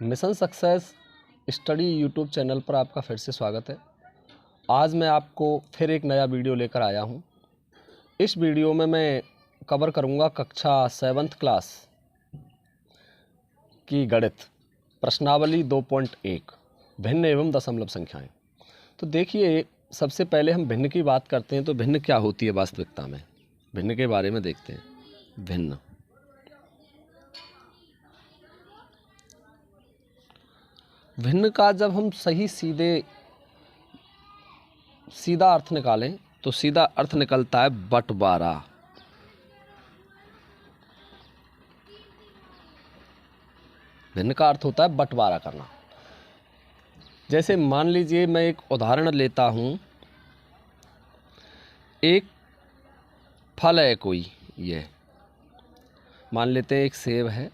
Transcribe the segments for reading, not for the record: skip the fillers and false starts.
Mission success study YouTube channel पर आपका फिर से स्वागत है। आज मैं आपको फिर एक नया वीडियो लेकर आया हूं। इस वीडियो में मैं कवर करूंगा कक्षा 7th क्लास की गणित प्रश्नावली 2.1 भिन्न एवं दशमलव संख्याएं। तो देखिए, सबसे पहले हम भिन्न की बात करते हैं। तो भिन्न क्या होती है वास्तविकता में, भिन्न के बारे में देखते हैं। भिन्न का जब हम सीधा अर्थ निकालें तो सीधा अर्थ निकलता है बंटवारा। भिन्न का अर्थ होता है बंटवारा करना। जैसे मान लीजिए मैं एक उदाहरण लेता हूं, एक फल है कोई, ये मान लेते हैं एक सेब है,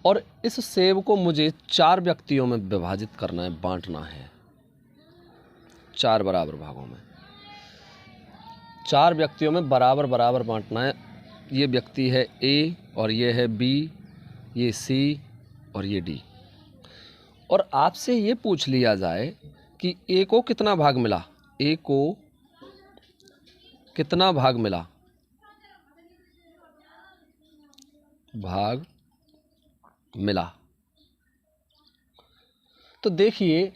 और इस सेब को मुझे 4 व्यक्तियों में विभाजित करना है, बांटना है 4 बराबर भागों में। 4 व्यक्तियों में बराबर बराबर बांटना है। ये व्यक्ति है ए और ये है बी, ये सी और ये डी। और आपसे ये पूछ लिया जाए कि ए को कितना भाग मिला, ए को कितना भाग मिला, भाग मिला। तो देखिए,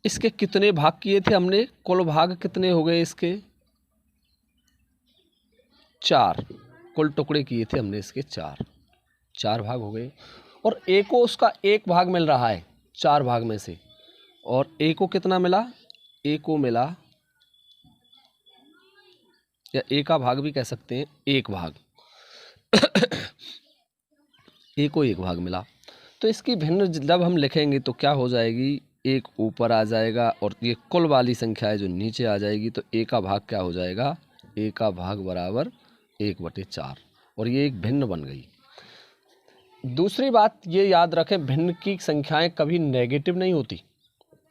इसके कितने भाग किए थे हमने, कुल भाग कितने हो गए इसके 4, कुल टुकड़े किए थे हमने इसके 4 भाग हो गए। और ए को उसका 1 भाग मिल रहा है 4 भाग में से। और ए को कितना मिला, ए को मिला, या ए का भाग भी कह सकते हैं, 1 भाग ए को 1 भाग मिला। तो इसकी भिन्न जब हम लिखेंगे तो क्या हो जाएगी, 1 ऊपर आ जाएगा और ये कुल वाली संख्या है जो नीचे आ जाएगी। तो ए का भाग क्या हो जाएगा, ए का भाग बराबर 1/4, और ये एक भिन्न बन गई। दूसरी बात ये याद रखें, भिन्न की संख्याएं कभी नेगेटिव नहीं होती,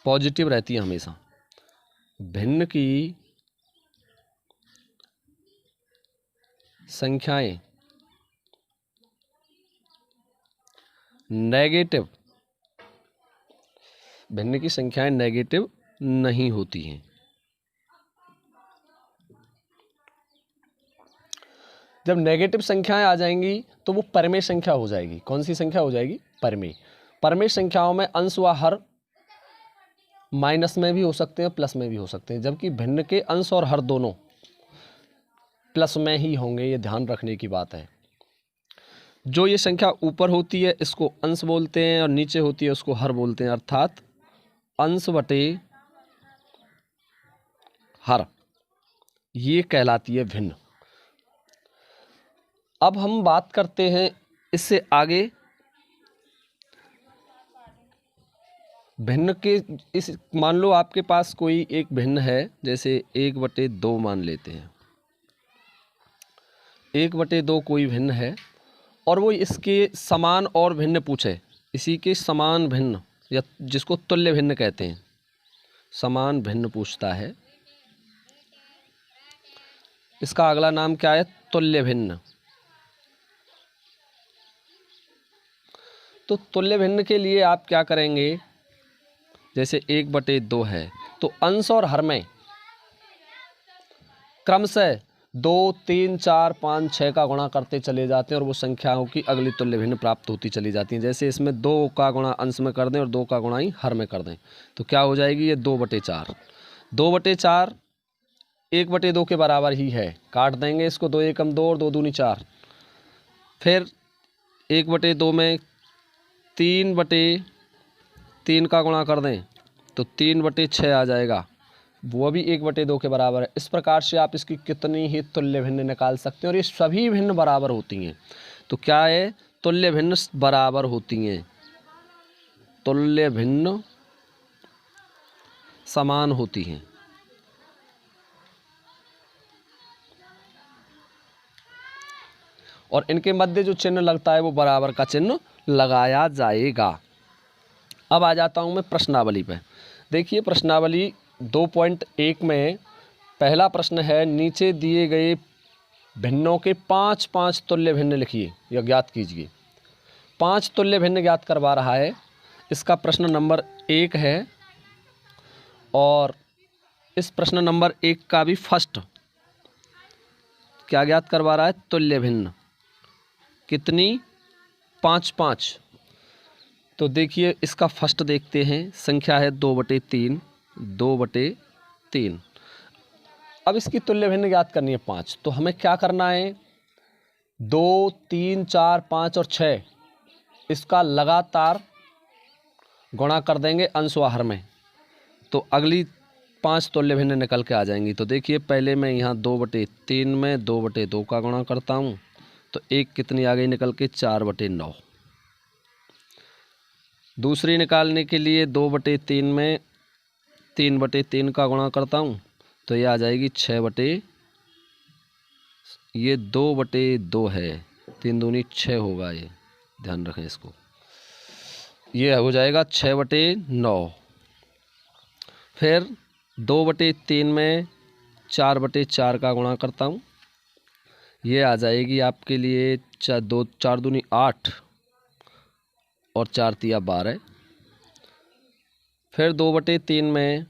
पॉजिटिव रहती है हमेशा। भिन्न की संख्याएं नेगेटिव, भिन्न की संख्याएं नेगेटिव नहीं होती हैं। जब नेगेटिव संख्याएं आ जाएंगी तो वो परमेय संख्या हो जाएगी। कौन सी संख्या हो जाएगी, परमेय। परमेय संख्याओं में अंश व हर माइनस में भी हो सकते हैं, प्लस में भी हो सकते हैं, जबकि भिन्न के अंश और हर दोनों प्लस में ही होंगे। ये ध्यान रखने की बात है। जो ये संख्या ऊपर होती है इसको अंश बोलते हैं और नीचे होती है उसको हर बोलते हैं, अर्थात अंश बटे हर, ये कहलाती है भिन्न। अब हम बात करते हैं इससे आगे भिन्न के। इस मान लो आपके पास कोई एक भिन्न है, जैसे 1/2 मान लेते हैं। 1/2 कोई भिन्न है और वो इसके समान और भिन्न पूछे, इसी के समान भिन्न या जिसको तुल्य भिन्न कहते हैं, समान भिन्न पूछता है। इसका अगला नाम क्या है, तुल्य भिन्न। तो तुल्य भिन्न के लिए आप क्या करेंगे, जैसे 1/2 है तो अंश और हर में क्रमशः 2, 3, 4, 5, 6 का गुणा करते चले जाते हैं और वो संख्याओं की अगली तुल्य भिन्न प्राप्त होती चली जाती हैं। जैसे इसमें 2 का गुणा अंश में कर दें और 2 का गुणा ही हर में कर दें तो क्या हो जाएगी, ये 2/4। 2/4 1/2 के बराबर ही है, काट देंगे इसको, 2 एकम 2 और 2 दूनी 4। फिर 1/2 में 3/3 का गुणा कर दें तो 3/6 आ जाएगा, वो भी 1/2 के बराबर है। इस प्रकार से आप इसकी कितनी ही तुल्य भिन्न निकाल सकते हैं और ये सभी भिन्न बराबर होती हैं। तो क्या है, तुल्य भिन्न बराबर होती हैं, तुल्य भिन्न समान होती हैं। और इनके मध्य जो चिन्ह लगता है वो बराबर का चिन्ह लगाया जाएगा। अब आ जाता हूं मैं प्रश्नावली पे। देखिए, प्रश्नावली 2.1 में पहला प्रश्न है, नीचे दिए गए भिन्नों के 5 तुल्य भिन्न लिखिए या ज्ञात कीजिए। 5 तुल्य भिन्न ज्ञात करवा रहा है। इसका प्रश्न नंबर 1 है और इस प्रश्न नंबर 1 का भी फर्स्ट क्या ज्ञात करवा रहा है? तुल्य भिन्न। कितनी? 5। तो देखिए इसका फर्स्ट देखते हैं। संख्या है 2/3। 2/3। अब इसकी तुल्य भिन्न ज्ञात करनी है 5। तो हमें क्या करना है? 2, 3, 4, 5 और 6 इसका लगातार गुणा कर देंगे अंश व हर में, तो अगली 5 तुल्य भिन्न निकल के आ जाएंगी। तो देखिए पहले मैं यहाँ 2/3 में 2/2 का गुणा करता हूँ, तो एक कितनी आ गई निकल के? 4/9। दूसरी निकालने के लिए 2/3 में 3/3 का गुणा करता हूँ, तो ये आ जाएगी 6 ये 2/2 है, 3 दूनी 6 होगा, ये ध्यान रखें इसको। ये हो जाएगा 6/9। फिर 2/3 में 4/4 का गुणा करता हूँ, ये आ जाएगी आपके लिए 4 दूनी 8 और 4 तिया 12। फिर 2/3 में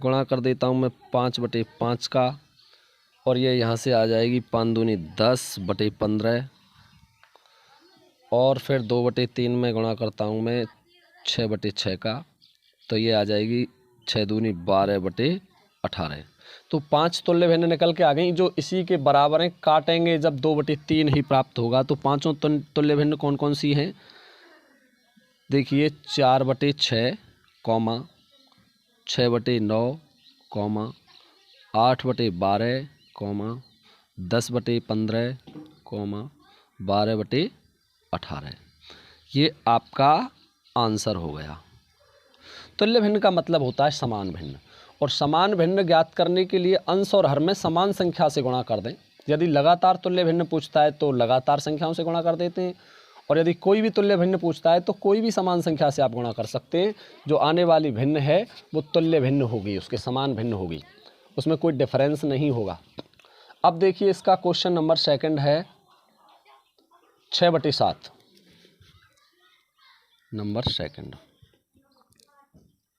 गुणा कर देता हूँ मैं 5/5 का, और ये यहाँ से आ जाएगी 5 दूनी 10/15। और फिर 2/3 में गुणा करता हूँ मैं 6/6 का, तो ये आ जाएगी 6 दूनी 12/18। तो 5 तुल्य भिन्न निकल के आ गई जो इसी के बराबर हैं। काटेंगे जब 2/3 ही प्राप्त होगा। तो 5 तुल्य भिन्न कौन कौन सी हैं? देखिए 4/6, 6/9, 8/12, 10/15, 12/18। ये आपका आंसर हो गया। तुल्य भिन्न का मतलब होता है समान भिन्न, और समान भिन्न ज्ञात करने के लिए अंश और हर में समान संख्या से गुणा कर दें। यदि लगातार तुल्य भिन्न पूछता है तो लगातार संख्याओं से गुणा कर देते हैं, और यदि कोई भी तुल्य भिन्न पूछता है तो कोई भी समान संख्या से आप गुणा कर सकते हैं। जो आने वाली भिन्न है वो तुल्य भिन्न होगी, उसके समान भिन्न होगी, उसमें कोई डिफरेंस नहीं होगा। अब देखिए इसका क्वेश्चन नंबर 2 है 6/7। नंबर 2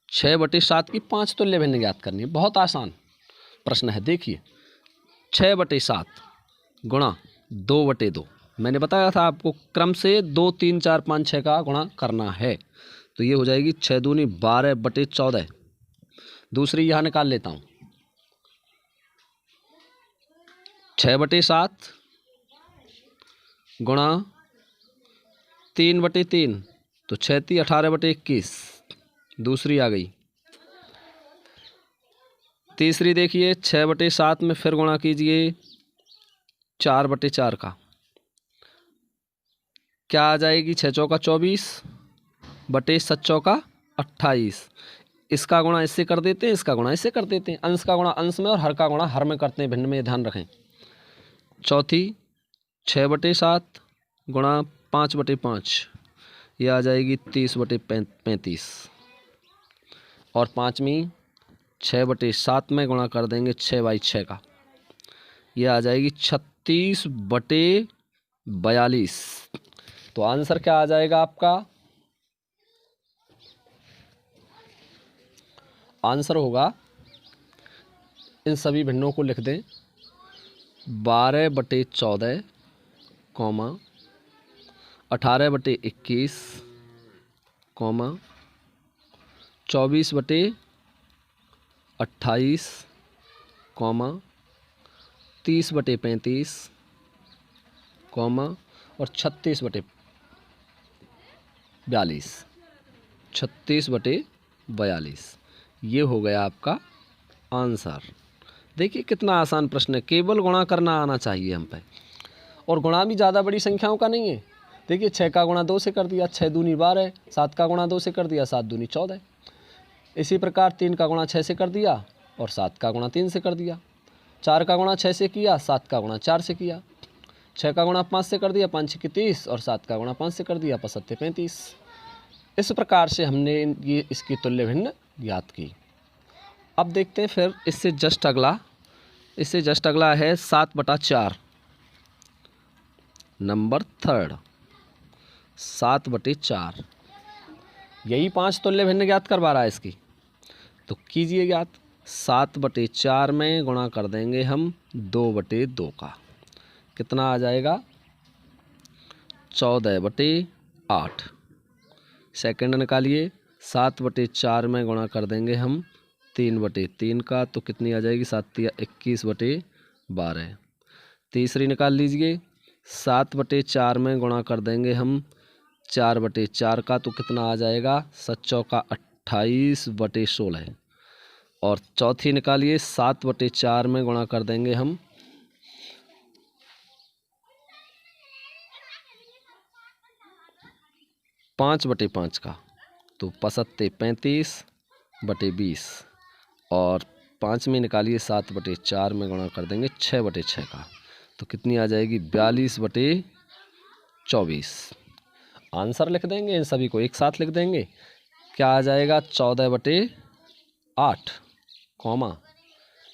6/7 की 5 तुल्य भिन्न ज्ञात करनी है। बहुत आसान प्रश्न है। देखिए 6/7 गुणा 2/2। मैंने बताया था आपको क्रम से 2, 3, 4, 5, 6 का गुणा करना है। तो ये हो जाएगी 6 दूनी 12/14। दूसरी यहाँ निकाल लेता हूँ 6/7 गुणा 3/3, तो 6 × 18/21। दूसरी आ गई। तीसरी देखिए 6/7 में फिर गुणा कीजिए 4/4 का, क्या आ जाएगी? 6 चौका 24 बटे 7 चौका 28। इसका गुणा इससे कर देते हैं, इसका गुणा इससे कर देते हैं। अंश का गुणा अंश में और हर का गुणा हर में करते हैं, भिन्न में, ध्यान रखें। चौथी 6/7 गुणा 5/5, ये आ जाएगी 30/35। और पाँचवीं 6/7 में गुणा कर देंगे 6/6 का, ये आ जाएगी 36/42। तो आंसर क्या आ जाएगा आपका? आंसर होगा, इन सभी भिन्नों को लिख दें, 12/14, 18/21, 24/28, 30/35, और 36/42। 36/42 ये हो गया आपका आंसर। देखिए कितना आसान प्रश्न है, केवल गुणा करना आना चाहिए हम पे। और गुणा भी ज़्यादा बड़ी संख्याओं का नहीं है। देखिए 6 का गुणा 2 से कर दिया, 6 दूनी 12। 7 का गुणा 2 से कर दिया, 7 दूनी 14। इसी प्रकार 3 का गुणा 6 से कर दिया और 7 का गुणा 3 से कर दिया। 4 का गुणा 6 से किया, 7 का गुणा 4 से किया। 6 का गुणा 5 से कर दिया, 5 6 30, और 7 का गुणा 5 से कर दिया, 5 7 35। इस प्रकार से हमने ये इसकी तुल्य भिन्न ज्ञात की। अब देखते हैं फिर इससे जस्ट अगला, इससे जस्ट अगला है 7/4, नंबर 3, 7/4। यही 5 तुल्य भिन्न ज्ञात करवा रहा है इसकी, तो कीजिए ज्ञात। 7/4 में गुणा कर देंगे हम 2/2 का, कितना आ जाएगा 14/8। सेकंड निकालिए, 7/4 में गुणा कर देंगे हम 3/3 का, तो कितनी आ जाएगी 7 या 21/12। तीसरी निकाल लीजिए, 7/4 में गुणा कर देंगे हम 4/4 का, तो कितना आ जाएगा 7 चौका 28/16। और चौथी निकालिए, 7/4 में गुणा कर देंगे हम 5/5 का, तो 35/20। और पाँचवीं निकालिए, 7/4 में गुणा कर देंगे 6/6 का, तो कितनी आ जाएगी 42/24। आंसर लिख देंगे, इन सभी को एक साथ लिख देंगे। क्या आ जाएगा 14/8,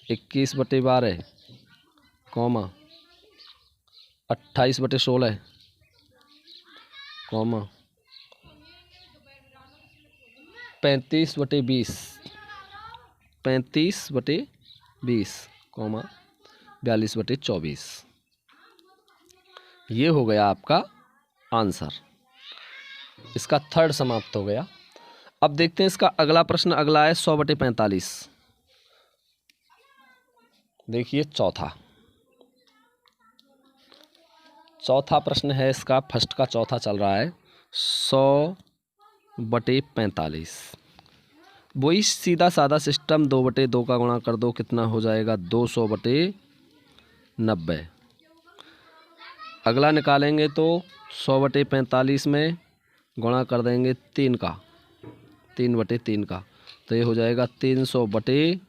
21/12, 28/16, 35/20, 42/24। ये हो गया आपका आंसर। इसका थर्ड समाप्त हो गया। अब देखते हैं इसका अगला प्रश्न। अगला है 100/45। देखिए चौथा प्रश्न है इसका, फर्स्ट का चौथा चल रहा है। 100/45, वही सीधा साधा सिस्टम, 2/2 का गुणा कर दो, कितना हो जाएगा 200/90। अगला निकालेंगे तो 100/45 में गुणा कर देंगे 3 का, 3/3 का, तो ये हो जाएगा 300/5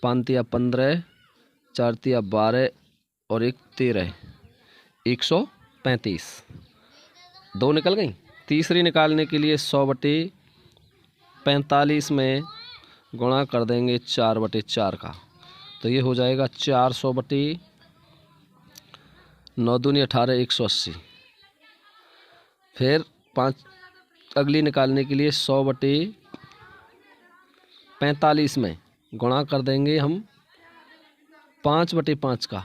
15, 4 12 और 1 13, 135। 2 निकल गई। तीसरी निकालने के लिए 100/45 में गुणा कर देंगे 4/4 का, तो ये हो जाएगा 400/9 दूनी 18, 180। फिर अगली निकालने के लिए 100/45 में गुणा कर देंगे हम 5/5 का,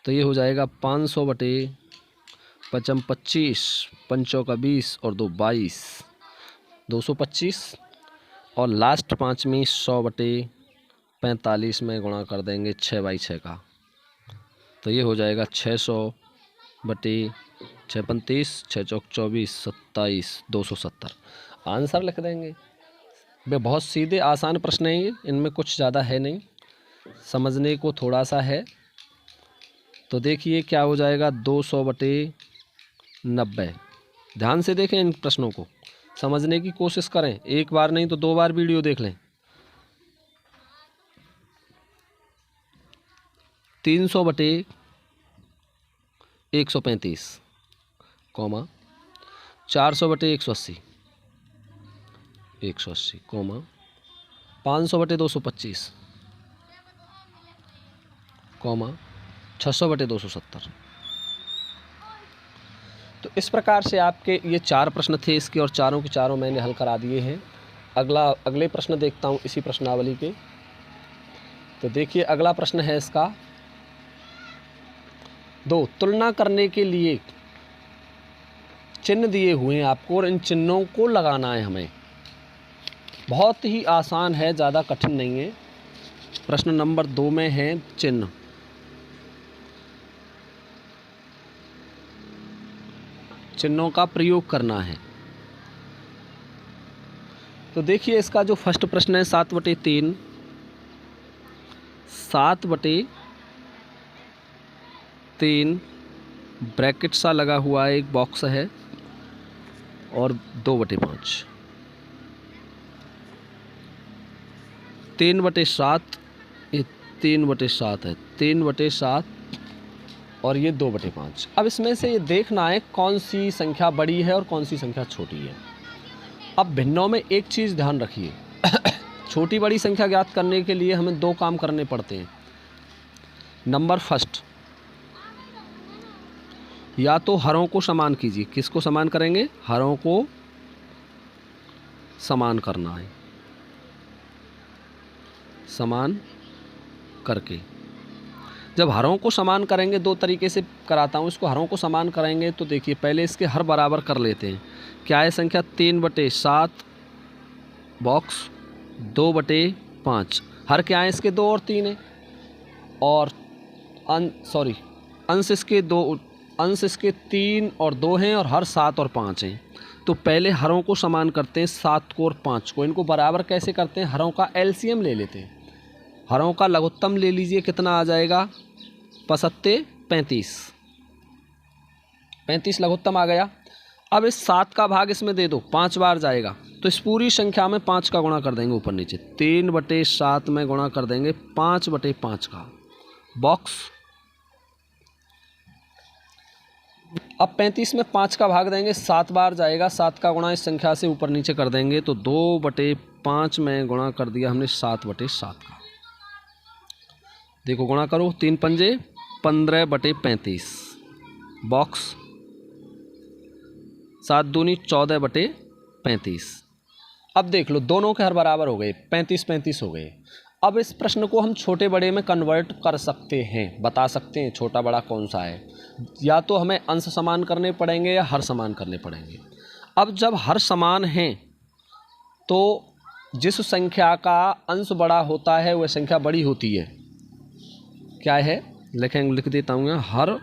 तो ये हो जाएगा 500/25, 5 का 20 और 2 22, 225। और लास्ट पाँचवीं 100/45 में गुणा कर देंगे 6/6 का, तो ये हो जाएगा 600/6 35, 6 चौक 24, 27, 270। आंसर लिख देंगे। वे बहुत सीधे आसान प्रश्न हैं ये, इनमें कुछ ज़्यादा है नहीं, समझने को थोड़ा सा है। तो देखिए क्या हो जाएगा 200/90। ध्यान से देखें, इन प्रश्नों को समझने की कोशिश करें, एक बार नहीं तो 2 बार वीडियो देख लें। 300/135, 400/180, 180, 500/225, 600/270। तो इस प्रकार से आपके ये 4 प्रश्न थे इसके, और चारों के चारों मैंने हल करा दिए हैं। अगले प्रश्न देखता हूँ इसी प्रश्नावली के। तो देखिए अगला प्रश्न है इसका, 2 तुलना करने के लिए चिन्ह दिए हुए हैं आपको, और इन चिन्हों को लगाना है हमें। बहुत ही आसान है, ज़्यादा कठिन नहीं है। प्रश्न नंबर 2 में है चिन्ह। चिन्हों का प्रयोग करना है। तो देखिए इसका जो फर्स्ट प्रश्न है 7/3, 7/3 ब्रैकेट सा लगा हुआ है, एक बॉक्स है, और 2/5, 3/7, ये 3/7 है, 3/7 और ये 2/5। अब इसमें से ये देखना है कौन सी संख्या बड़ी है और कौन सी संख्या छोटी है। अब भिन्नों में एक चीज़ ध्यान रखिए, छोटी बड़ी संख्या ज्ञात करने के लिए हमें 2 काम करने पड़ते हैं। नंबर फर्स्ट, या तो हरों को समान कीजिए। किसको समान करेंगे? हरों को समान करना है, समान करके। जब हरों को समान करेंगे, दो तरीके से कराता हूँ इसको। हरों को समान करेंगे तो देखिए पहले इसके हर बराबर कर लेते हैं। क्या है संख्या? 3/7 बॉक्स 2/5। हर क्या है इसके? 2 और 3 है, और अंश इसके 3 और 2 हैं, और हर 7 और 5 हैं। तो पहले हरों को समान करते हैं, 7 को और 5 को। इनको बराबर कैसे करते हैं? हरों का एलसीएम ले लेते हैं। हरों का लघुत्तम ले लीजिए, कितना आ जाएगा? 35 लघुत्तम आ गया। अब इस 7 का भाग इसमें दे दो, 5 बार जाएगा, तो इस पूरी संख्या में 5 का गुणा कर देंगे ऊपर नीचे। 3/7 में गुणा कर देंगे 5/5 का बॉक्स। अब 35 में 5 का भाग देंगे, 7 बार जाएगा, 7 का गुणा इस संख्या से ऊपर नीचे कर देंगे, तो 2/5 में गुणा कर दिया हमने 7/7 का। देखो गुणा करो, 3 पंजे 15/35 बॉक्स, 7 दूनी 14/35। अब देख लो दोनों के हर बराबर हो गए, 35 हो गए। अब इस प्रश्न को हम छोटे बड़े में कन्वर्ट कर सकते हैं, बता सकते हैं छोटा बड़ा कौन सा है। या तो हमें अंश समान करने पड़ेंगे या हर समान करने पड़ेंगे। अब जब हर समान हैं तो जिस संख्या का अंश बड़ा होता है वह संख्या बड़ी होती है। क्या है? लिख देता हूँ, हर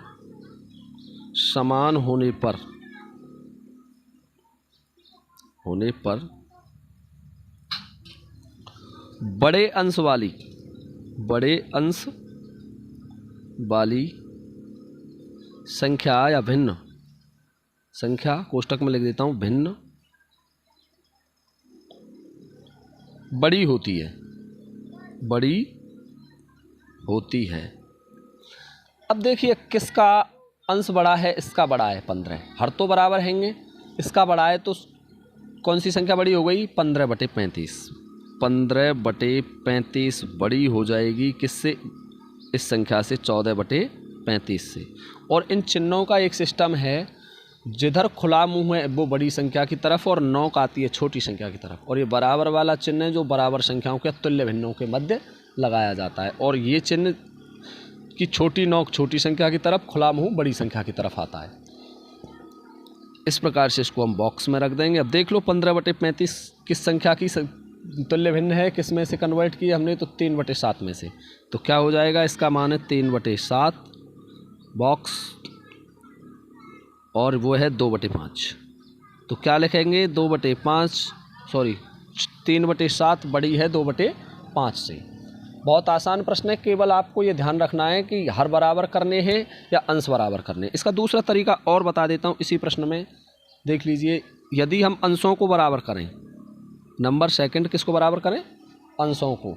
समान होने पर बड़े अंश वाली संख्या या भिन्न संख्या, कोष्टक में लिख देता हूँ, भिन्न बड़ी होती है। अब देखिए किसका अंश बड़ा है? इसका बड़ा है 15। हर तो बराबर हैंगे, इसका बड़ा है तो कौन सी संख्या बड़ी हो गई? 15/35। 15/35 बड़ी हो जाएगी किससे? इस संख्या से, 14/35 से। और इन चिन्हों का एक सिस्टम है, जिधर खुला मुंह है वो बड़ी संख्या की तरफ और नोक आती है छोटी संख्या की तरफ, और ये बराबर वाला चिन्ह है जो बराबर संख्याओं के तुल्य भिन्नों के मध्य लगाया जाता है। और ये चिन्ह की छोटी नोक छोटी संख्या की तरफ, खुला मुंह बड़ी संख्या की तरफ आता है। इस प्रकार से इसको हम बॉक्स में रख देंगे। अब देख लो 15/35 किस संख्या की तुल्य भिन्न है, किस में से कन्वर्ट किया हमने? तो 3/7 में से। तो क्या हो जाएगा? इसका मान है 3/7 बॉक्स, और वो है 2/5। तो क्या लिखेंगे? 3/7 बड़ी है 2/5 से। बहुत आसान प्रश्न है, केवल आपको ये ध्यान रखना है कि हर बराबर करने हैं या अंश बराबर करने। इसका दूसरा तरीका और बता देता हूँ इसी प्रश्न में, देख लीजिए। यदि हम अंशों को बराबर करें, नंबर सेकंड किसको बराबर करें? अंशों को।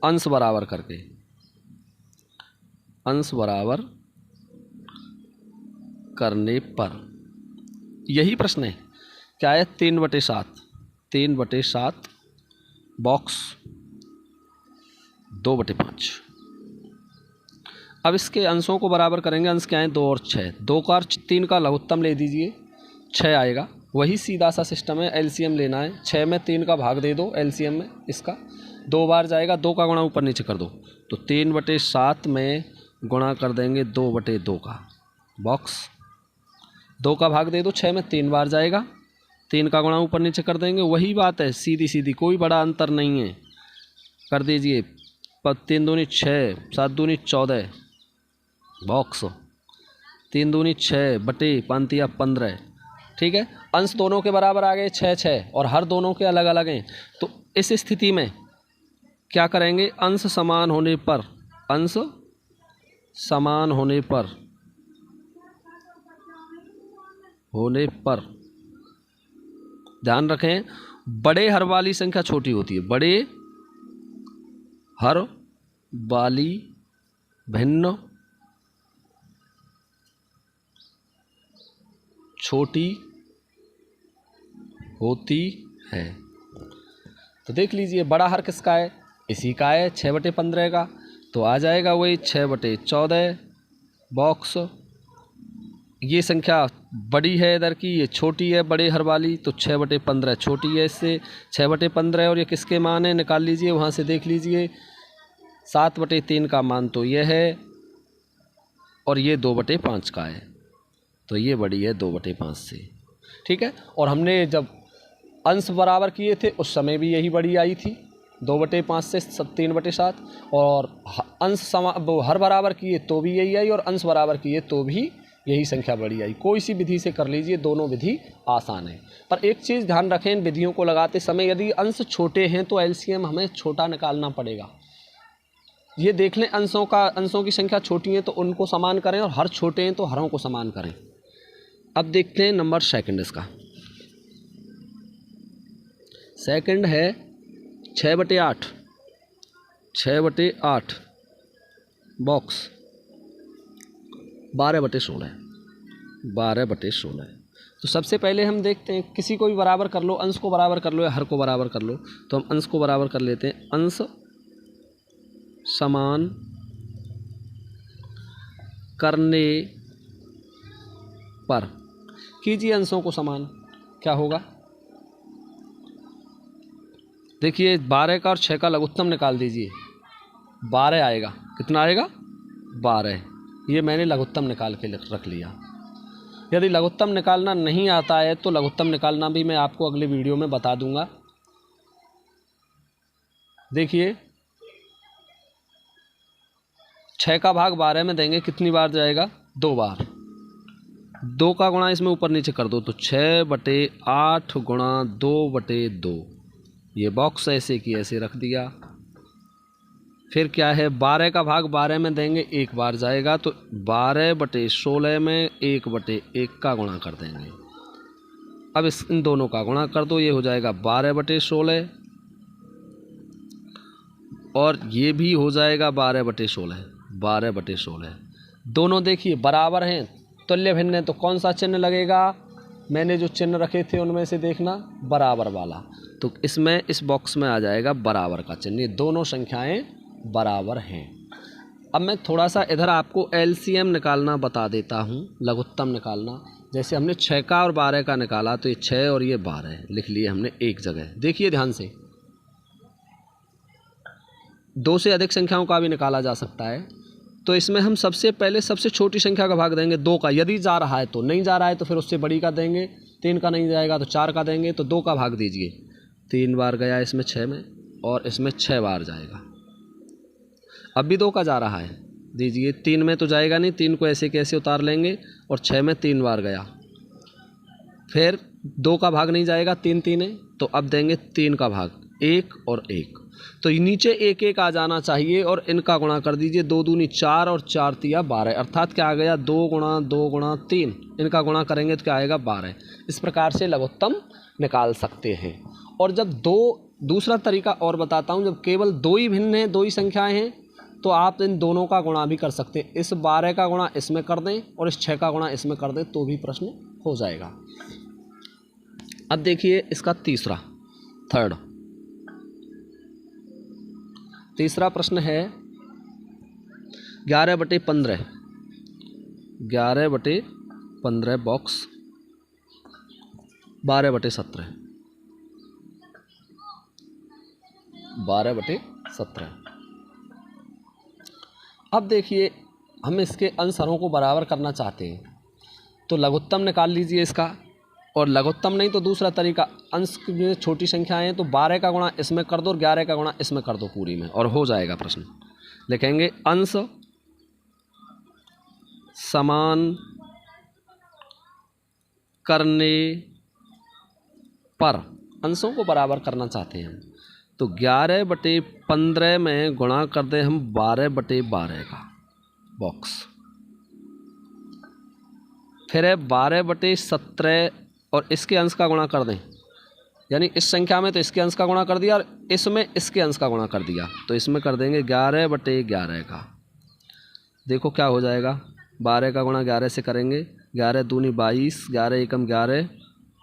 अंश बराबर करके, अंश बराबर करने पर यही प्रश्न है। क्या है? 3/7 बॉक्स 2/5। अब इसके अंशों को बराबर करेंगे। अंश क्या है? 2 और 6। 2 का और 3 का लघुत्तम ले दीजिए, 6 आएगा। वही सीधा सा सिस्टम है, एलसीएम लेना है। 6 में 3 का भाग दे दो एलसीएम में, इसका 2 बार जाएगा, 2 का गुणा ऊपर नीचे कर दो, तो 3/7 में गुणा कर देंगे 2/2 का बॉक्स। 2 का भाग दे दो, 6 में 3 बार जाएगा, 3 का गुणा ऊपर नीचे कर देंगे। वही बात है, सीधी सीधी, कोई बड़ा अंतर नहीं है। कर दीजिए, 3 दूनी 6, 7 दूनी 14 बॉक्स, 3 दूनी 6 बटे 15। ठीक है, अंश दोनों के बराबर आ गए 6 और हर दोनों के अलग अलग हैं। तो इस स्थिति में क्या करेंगे? अंश समान होने पर ध्यान रखें, बड़े हर वाली संख्या छोटी होती है। बड़े हर वाली भिन्न छोटी होती है। तो देख लीजिए, बड़ा हर किसका है? इसी का है, 6/15 का। तो आ जाएगा वही 6/14 बॉक्स। ये संख्या बड़ी है इधर की, ये छोटी है बड़े हर वाली, तो 6/15 छोटी है इससे। 6/15 और ये किसके मान है निकाल लीजिए, वहाँ से देख लीजिए। 7/3 का मान तो ये है और ये 2/5 का है, तो ये बड़ी है 2/5 से। ठीक है, और हमने जब अंश बराबर किए थे उस समय भी यही बड़ी आई थी 2/5 से 3/7, और अंश हर बराबर किए तो भी यही आई और अंश बराबर किए तो भी यही संख्या बड़ी आई। कोई सी विधि से कर लीजिए, दोनों विधि आसान है। पर एक चीज़ ध्यान रखें इन विधियों को लगाते समय, यदि अंश छोटे हैं तो एलसीएम हमें छोटा निकालना पड़ेगा। ये देख लें अंशों की संख्या छोटी है तो उनको समान करें, और हर छोटे हैं तो हरों को समान करें। अब देखते हैं नंबर सेकंड इसका। सेकंड है 6/8 बॉक्स 12/16। तो सबसे पहले हम देखते हैं, किसी को भी बराबर कर लो, अंश को बराबर कर लो या हर को बराबर कर लो। तो हम अंश को बराबर कर लेते हैं। अंश समान करने पर कीजिए अंशों को समान, क्या होगा देखिए। 12 का और 6 का लघुत्तम निकाल दीजिए, 12 आएगा। कितना आएगा? 12। ये मैंने लघुत्तम निकाल के रख लिया। यदि लघुत्तम निकालना नहीं आता है तो लघुत्तम निकालना भी मैं आपको अगले वीडियो में बता दूंगा। देखिए 6 का भाग 12 में देंगे, कितनी बार जाएगा? 2 बार। 2 का गुणा इसमें ऊपर नीचे कर दो तो 6/8 गुणा 2/2। ये बॉक्स ऐसे की ऐसे रख दिया। फिर क्या है, 12 का भाग 12 में देंगे, एक बार जाएगा, तो 12/16 में 1/1 का गुणा कर देंगे। अब इन दोनों का गुणा कर दो, ये हो जाएगा 12/16 और ये भी हो जाएगा 12/16। दोनों देखिए बराबर हैं, तुल्य भिन्न है, तो कौन सा चिन्ह लगेगा? मैंने जो चिन्ह रखे थे उनमें से देखना बराबर वाला, तो इसमें इस बॉक्स में आ जाएगा बराबर का चिन्ह। ये दोनों संख्याएं बराबर हैं। अब मैं थोड़ा सा इधर आपको एलसीएम निकालना बता देता हूँ, लघुत्तम निकालना। जैसे हमने 6 का और 12 का निकाला, तो ये 6 और ये 12 लिख लिए हमने एक जगह। देखिए ध्यान से, 2 से अधिक संख्याओं का भी निकाला जा सकता है। तो इसमें हम सबसे पहले सबसे छोटी संख्या का भाग देंगे 2 का, यदि जा रहा है तो, नहीं जा रहा है तो फिर उससे बड़ी का देंगे। 3 का नहीं जाएगा तो 4 का देंगे, तो 2 का भाग दीजिए। 3 बार गया इसमें 6 में, और इसमें 6 बार जाएगा। अब भी 2 का जा रहा है, दीजिए। 3 में तो जाएगा नहीं, 3 को ऐसे कैसे उतार लेंगे, और 6 में 3 बार गया। फिर 2 का भाग नहीं जाएगा, 3 3 है, तो अब देंगे 3 का भाग, 1 और 1। तो नीचे 1 1 आ जाना चाहिए, और इनका गुणा कर दीजिए। 2 दूनी 4 और 4 तिया 12, अर्थात क्या आ गया? 2 गुणा 2 गुणा 3। इनका गुणा करेंगे तो क्या आएगा? 12। इस प्रकार से लघुत्तम निकाल सकते हैं। और जब दूसरा तरीका और बताता हूँ, जब केवल 2 ही भिन्न हैं, 2 ही संख्याएँ हैं, तो आप इन दोनों का गुणा भी कर सकते हैं। इस 12 का गुणा इसमें कर दें और इस 6 का गुणा इसमें कर दें, तो भी प्रश्न हो जाएगा। अब देखिए इसका तीसरा प्रश्न है 11/15 बॉक्स 12/17। अब देखिए हम इसके अंशों को बराबर करना चाहते हैं, तो लघुत्तम निकाल लीजिए इसका। और लघुत्तम नहीं तो दूसरा तरीका, अंश में छोटी संख्याएं हैं तो 12 का गुणा इसमें कर दो और 11 का गुणा इसमें कर दो पूरी में, और हो जाएगा प्रश्न। लिखेंगे अंश समान करने पर, अंशों को बराबर करना चाहते हैं तो 11/15 में गुणा कर दें हम 12/12 का बॉक्स। फिर है 12/17 और इसके अंश का गुणा कर दें, यानी इस संख्या में तो इसके अंश का गुणा कर दिया और इसमें इसके अंश का गुणा कर दिया, तो इसमें कर देंगे 11/11 का। देखो क्या हो जाएगा, 12 का गुणा 11 से करेंगे, 11 दूनी 22, 11 एकम 11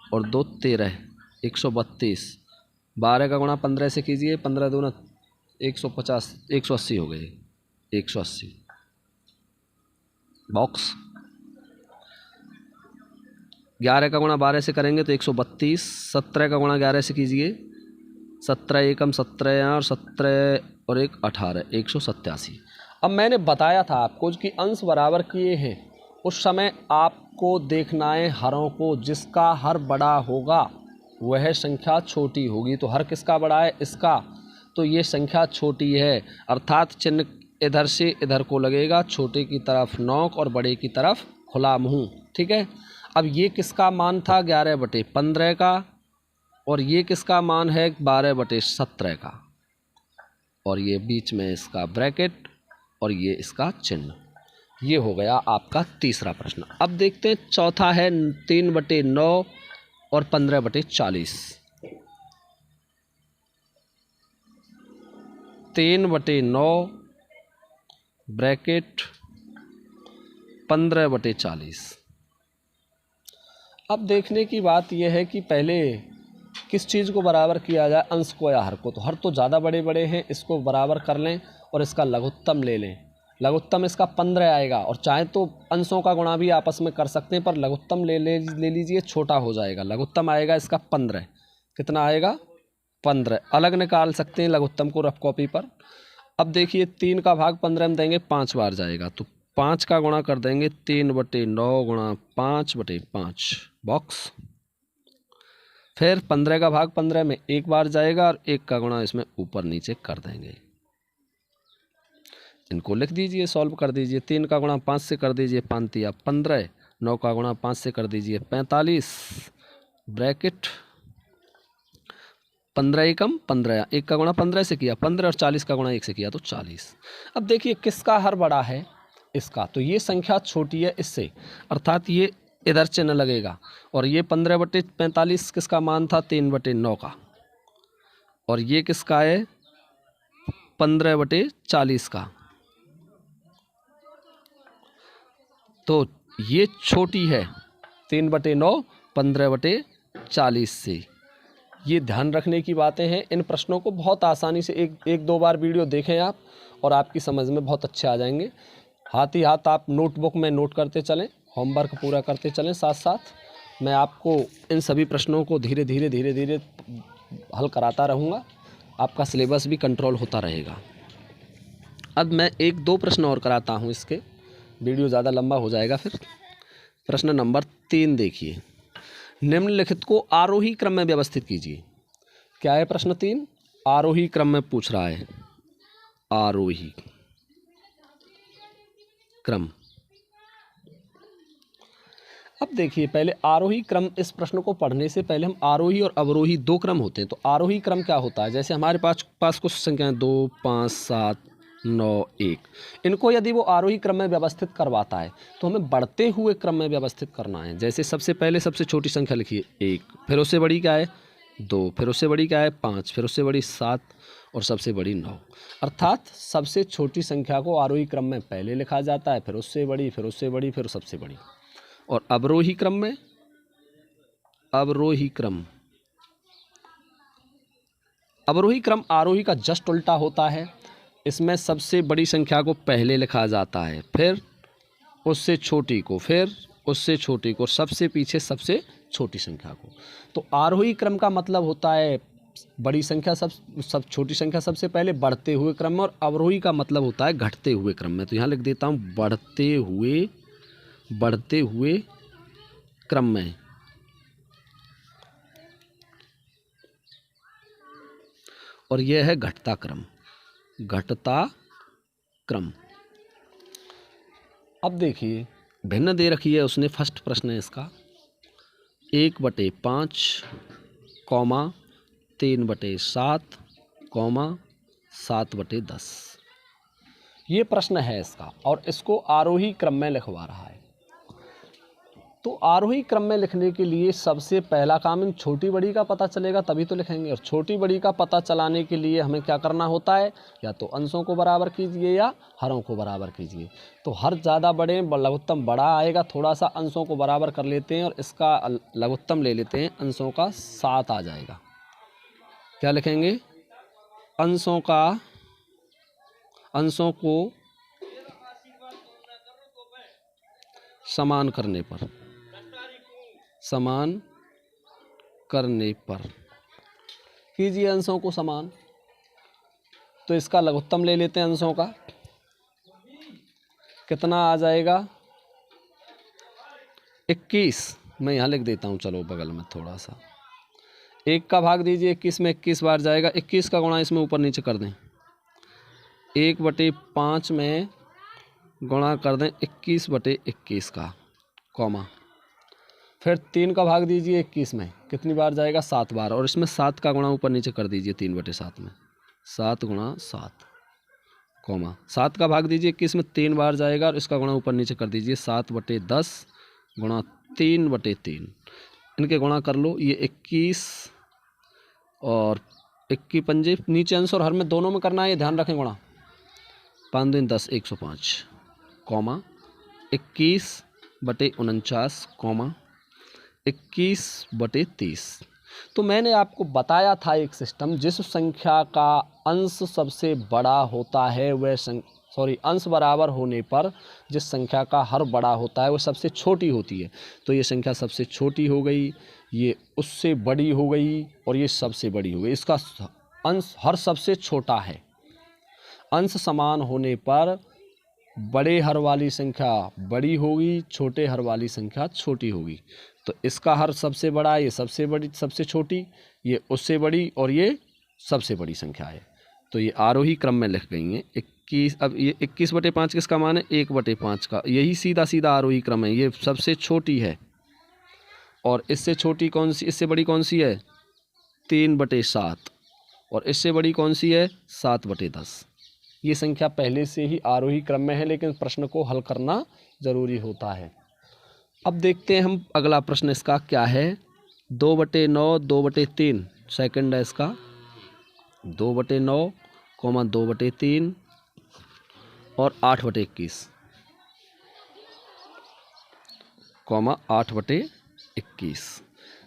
और 2 13, 132। 12 का गुणा 15 से कीजिए, 15 दूना 150, 180 हो गए। 180 बॉक्स। 11 का गुणा 12 से करेंगे तो 132। 17 का गुणा 11 से कीजिए, 17 एकम 17 और 17 और 1 18, 187। अब मैंने बताया था आपको कि अंश बराबर किए हैं, उस समय आपको देखना है हरों को, जिसका हर बड़ा होगा वह संख्या छोटी होगी। तो हर किसका बड़ा है? इसका, तो ये संख्या छोटी है, अर्थात चिन्ह इधर से इधर को लगेगा, छोटे की तरफ नोक और बड़े की तरफ खुला मुंह। ठीक है। अब ये किसका मान था? 11/15 का, और ये किसका मान है? 12/17 का, और ये बीच में इसका ब्रैकेट और ये इसका चिन्ह। ये हो गया आपका तीसरा प्रश्न। अब देखते हैं चौथा है 3/9 और 15/40। 3/9 ब्रैकेट 15/40। अब देखने की बात यह है कि पहले किस चीज़ को बराबर किया जाए, अंश को या हर को। तो हर तो ज़्यादा बड़े बड़े हैं, इसको बराबर कर लें और इसका लघुत्तम ले लें। लघुत्तम इसका 15 आएगा, और चाहे तो अंशों का गुणा भी आपस में कर सकते हैं, पर लघुत्तम ले लीजिए, छोटा हो जाएगा। लघुत्तम आएगा इसका 15। कितना आएगा? 15। अलग निकाल सकते हैं लघुत्तम को रफ कॉपी पर। अब देखिए 3 का भाग 15 में देंगे, 5 बार जाएगा, तो 5 का गुणा कर देंगे 3/9 गुणा 5/5 बॉक्स। फिर 15 का भाग 15 में 1 बार जाएगा, और 1 का गुणा इसमें ऊपर नीचे कर देंगे। इनको लिख दीजिए, सॉल्व कर दीजिए। 3 का गुणा 5 से कर दीजिए, 5 या 15। 9 का गुणा 5 से कर दीजिए 45 ब्रैकेट 15 एकम 15, 1 का गुणा 15 से किया 15, और 40 का गुणा 1 से किया तो 40। अब देखिए किसका हर बड़ा है? इसका। तो ये संख्या छोटी है इससे, अर्थात ये इधर चिन्ह लगेगा। और ये 15/45 किसका मान था? 3/9 का। और ये किसका है? 15/40 का। तो ये छोटी है 3/9 15/40 से। ये ध्यान रखने की बातें हैं। इन प्रश्नों को बहुत आसानी से एक दो बार वीडियो देखें आप, और आपकी समझ में बहुत अच्छे आ जाएंगे। हाथ ही हाथ आप नोटबुक में नोट करते चलें, होमवर्क पूरा करते चलें। साथ साथ मैं आपको इन सभी प्रश्नों को धीरे धीरे हल कराता रहूँगा। आपका सिलेबस भी कंट्रोल होता रहेगा। अब मैं 1-2 प्रश्न और कराता हूँ, इसके वीडियो ज़्यादा लंबा हो जाएगा फिर। प्रश्न नंबर 3 देखिए, निम्नलिखित को आरोही क्रम में व्यवस्थित कीजिए। क्या है प्रश्न 3? आरोही क्रम में पूछ रहा है। आरोही क्रम। अब देखिए पहले आरोही क्रम, इस प्रश्न को पढ़ने से पहले हम आरोही और अवरोही 2 क्रम होते हैं। तो आरोही क्रम क्या होता है? जैसे हमारे पास कुछ संख्याएं 2, 5, 7, 9, 1, इनको यदि वो आरोही क्रम में व्यवस्थित करवाता है तो हमें बढ़ते हुए क्रम में व्यवस्थित करना है। जैसे सबसे पहले सबसे छोटी संख्या लिखिए 1, फिर उससे बड़ी क्या है 2, फिर उससे बड़ी क्या है 5, फिर उससे बड़ी 7, और सबसे बड़ी 9। अर्थात सबसे छोटी संख्या को आरोही क्रम में पहले लिखा जाता है, फिर उससे बड़ी, फिर उससे बड़ी, फिर सबसे बड़ी। और अवरोही क्रम में, अवरोही क्रम आरोही का जस्ट उल्टा होता है। इसमें सबसे बड़ी संख्या को पहले लिखा जाता है, फिर उससे छोटी को, फिर उससे छोटी को, सबसे पीछे सबसे छोटी संख्या को। तो आरोही क्रम का मतलब होता है बड़ी संख्या सब छोटी संख्या सबसे पहले, बढ़ते हुए क्रम में। और अवरोही का मतलब होता है घटते हुए क्रम में। तो यहाँ लिख देता हूँ बढ़ते हुए क्रम में। और यह है घटता क्रम, घटता क्रम। अब देखिए भिन्न दे रखी है उसने, फर्स्ट प्रश्न है इसका 1/5, 3/7, 7/10। ये प्रश्न है इसका, और इसको आरोही क्रम में लिखवा रहा है। तो आरोही क्रम में लिखने के लिए सबसे पहला काम इन छोटी बड़ी का पता चलेगा तभी तो लिखेंगे। और छोटी बड़ी का पता चलाने के लिए हमें क्या करना होता है? या तो अंशों को बराबर कीजिए या हरों को बराबर कीजिए। तो हर ज़्यादा बड़े, लघुत्तम बड़ा आएगा, थोड़ा सा अंशों को बराबर कर लेते हैं और इसका लघुत्तम ले लेते हैं, अंशों का 7 आ जाएगा। क्या लिखेंगे? अंशों को समान करने पर, समान करने पर कीजिए अंशों को समान। तो इसका लघुत्तम ले लेते हैं अंशों का, कितना आ जाएगा 21। मैं यहाँ लिख देता हूँ, चलो बगल में थोड़ा सा। 1 का भाग दीजिए 21 में, 21 बार जाएगा। 21 का गुणा इसमें ऊपर नीचे कर दें, 1/5 में गुणा कर दें 21/21 का, कॉमा। फिर 3 का भाग दीजिए 21 में, कितनी बार जाएगा 7 बार, और इसमें 7 का गुणा ऊपर नीचे कर दीजिए 3/7 में, 7 × 7, कॉमा। 7 का भाग दीजिए 21 में, 3 बार जाएगा, और इसका गुणा ऊपर नीचे कर दीजिए 7/10 गुणा 3/3। इनके गुणा कर लो, ये 21 और 21 पंजे, नीचे अंश और हर में दोनों में करना है, ये ध्यान रखें गुणा। 5 दूनी 10, 105, कॉमा 21/49, कॉमा 21/30। तो मैंने आपको बताया था एक सिस्टम, जिस संख्या का अंश सबसे बड़ा होता है वह अंश बराबर होने पर जिस संख्या का हर बड़ा होता है वो सबसे छोटी होती है। तो ये संख्या सबसे छोटी हो गई, ये उससे बड़ी हो गई, और ये सबसे बड़ी हो गई। इसका अंश हर सबसे छोटा है। अंश समान होने पर बड़े हर वाली संख्या बड़ी होगी, छोटे हर वाली संख्या छोटी होगी। तो इसका हर सबसे बड़ा, ये सबसे बड़ी, सबसे छोटी, ये उससे बड़ी, और ये सबसे बड़ी संख्या है। तो ये आरोही क्रम में लिख गई हैं 21। अब ये 21/5 किसका मान है, 1/5 का। यही सीधा सीधा आरोही क्रम है। ये सबसे छोटी है, और इससे छोटी कौन सी, इससे बड़ी कौन सी है 3/7, और इससे बड़ी कौन सी है 7/10। ये संख्या पहले से ही आरोही क्रम में है, लेकिन प्रश्न को हल करना ज़रूरी होता है। अब देखते हैं हम अगला प्रश्न इसका क्या है। 2/9 2/3 सेकंड है इसका, 2/9, 2/3 और 8/21, 8/21।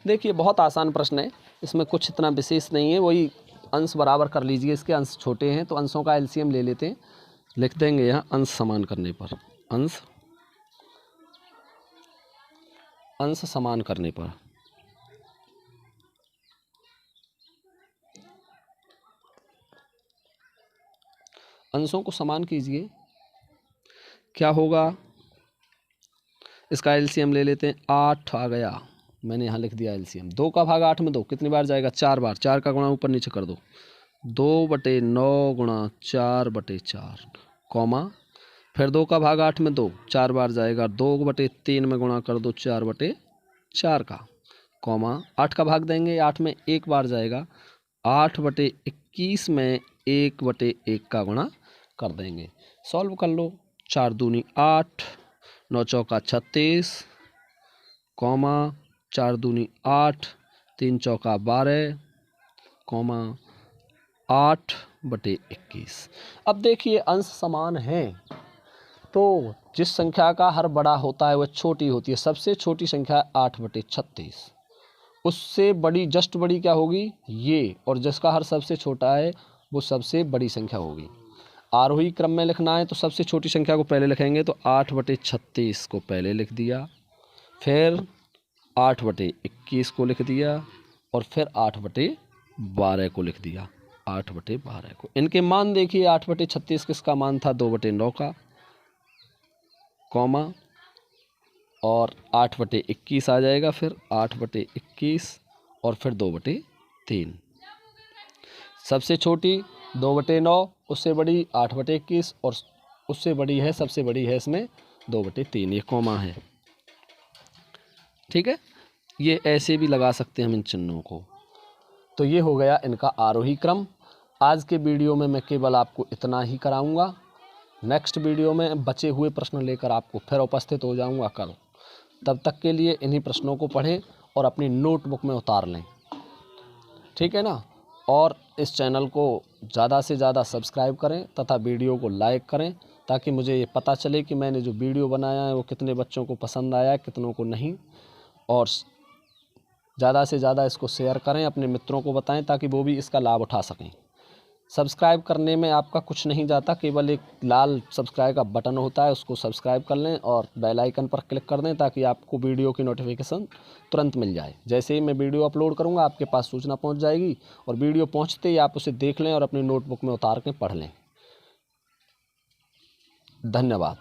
देखिए बहुत आसान प्रश्न है, इसमें कुछ इतना विशेष नहीं है। वही अंश बराबर कर लीजिए, इसके अंश छोटे हैं तो अंशों का एलसीएम ले लेते हैं। लिख देंगे यहाँ अंश समान करने पर, अंश समान करने पर अंशों को समान कीजिए, क्या होगा। इसका एलसीएम ले लेते हैं, 8 आ गया, मैंने यहाँ लिख दिया एलसीएम। 2 का भाग 8 में 2 कितनी बार जाएगा 4 बार, 4 का गुणा ऊपर नीचे कर दो, 2/9 गुणा 4/4, कॉमा। फिर 2 का भाग 8 में 2 4 बार जाएगा, 2/3 में गुणा कर दो 4/4 का, कॉमा। 8 का भाग देंगे, 8 में 1 बार जाएगा, 8/21 में 1/1 का गुणा कर देंगे। सॉल्व कर लो, 4 दूनी 8, 9 चौका 36, कॉमा 4 दूनी 8, 3 चौका 12, कॉमा 8/21। अब देखिए अंश समान हैं तो जिस संख्या का हर बड़ा होता है वह छोटी होती है। सबसे छोटी संख्या 8/36, उससे बड़ी जस्ट बड़ी क्या होगी ये, और जिसका हर सबसे छोटा है वो सबसे बड़ी संख्या होगी। आरोही क्रम में लिखना है तो सबसे छोटी संख्या को पहले लिखेंगे, तो 8/36 को पहले लिख दिया, फिर 8/21 को लिख दिया, और फिर 8/12 को लिख दिया, 8/12 को। इनके मान देखिए, 8/36 किसका मान था 2/9 का, कॉमा, और 8/21 आ जाएगा, फिर 8/21 और फिर 2/3। सबसे छोटी 2/9, उससे बड़ी 8/21, और उससे बड़ी है, सबसे बड़ी है इसमें 2/3। ये कॉमा है, ठीक है। ये ऐसे भी लगा सकते हैं हम इन चिन्हों को। तो ये हो गया इनका आरोही क्रम। आज के वीडियो में मैं केवल आपको इतना ही कराऊंगा। नेक्स्ट वीडियो में बचे हुए प्रश्न लेकर आपको फिर उपस्थित हो जाऊंगा कल। तब तक के लिए इन्हीं प्रश्नों को पढ़ें और अपनी नोटबुक में उतार लें, ठीक है ना। और इस चैनल को ज़्यादा से ज़्यादा सब्सक्राइब करें तथा वीडियो को लाइक करें, ताकि मुझे ये पता चले कि मैंने जो वीडियो बनाया है वो कितने बच्चों को पसंद आया, कितनों को नहीं। और ज़्यादा से ज़्यादा इसको शेयर करें, अपने मित्रों को बताएं ताकि वो भी इसका लाभ उठा सकें। सब्सक्राइब करने में आपका कुछ नहीं जाता, केवल एक लाल सब्सक्राइब का बटन होता है, उसको सब्सक्राइब कर लें और बेल आइकन पर क्लिक कर दें ताकि आपको वीडियो की नोटिफिकेशन तुरंत मिल जाए। जैसे ही मैं वीडियो अपलोड करूँगा आपके पास सूचना पहुँच जाएगी और वीडियो पहुँचते ही आप उसे देख लें और अपनी नोटबुक में उतार के पढ़ लें। धन्यवाद।